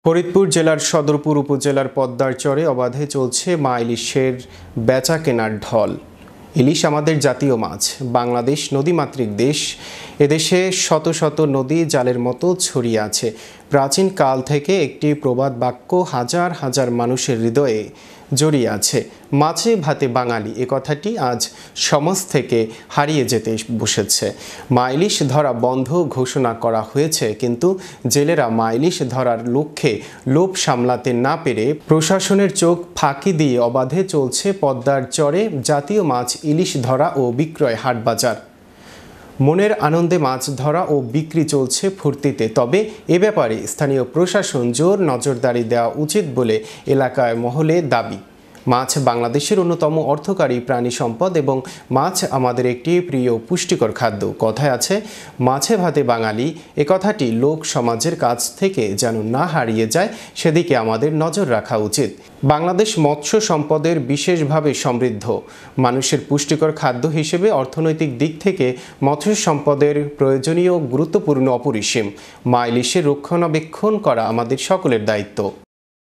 ফরিদপুর জেলার সদরপুর উপজেলার পদ্মার চরে অবাধে চলছে মা ইলিশের বেচা কেনার ঢল। ইলিশ আমাদের জাতীয় মাছ। বাংলাদেশ নদীমাতৃক দেশ। এদেশে শত শত নদী জালের মতো ছড়িয়ে আছে। প্রাচীন কাল থেকে একটি প্রবাদ বাক্য হাজার হাজার মানুষের হৃদয়ে জড়িয়ে আছে, মাছে ভাতে বাঙালি। এ কথাটি আজ সমাজ থেকে হারিয়ে যেতে বসেছে। মা ইলিশ ধরা বন্ধ ঘোষণা করা হয়েছে, কিন্তু জেলেরা মা ইলিশ ধরার লক্ষ্যে লোভ সামলাতে না পেরে প্রশাসনের চোখ ফাঁকি দিয়ে অবাধে চলছে পদ্মার চরে জাতীয় মাছ ইলিশ ধরা ও বিক্রয় হাটবাজার। মনের আনন্দে মাছ ধরা ও বিক্রি চলছে ফুর্তিতে। তবে এ ব্যাপারে স্থানীয় প্রশাসন জোর নজরদারি দেওয়া উচিত বলে এলাকায় মহলে দাবি। মাছ বাংলাদেশের অন্যতম অর্থকারী প্রাণী সম্পদ এবং মাছ আমাদের একটি প্রিয় পুষ্টিকর খাদ্য। কথায় আছে, মাছে ভাতে বাঙালি। এ কথাটি লোক সমাজের কাছ থেকে যেন না হারিয়ে যায়, সেদিকে আমাদের নজর রাখা উচিত। বাংলাদেশ মৎস্য সম্পদের বিশেষভাবে সমৃদ্ধ। মানুষের পুষ্টিকর খাদ্য হিসেবে অর্থনৈতিক দিক থেকে মৎস্য সম্পদের প্রয়োজনীয় গুরুত্বপূর্ণ অপরিসীম। মা ইলিশের রক্ষণাবেক্ষণ করা আমাদের সকলের দায়িত্ব।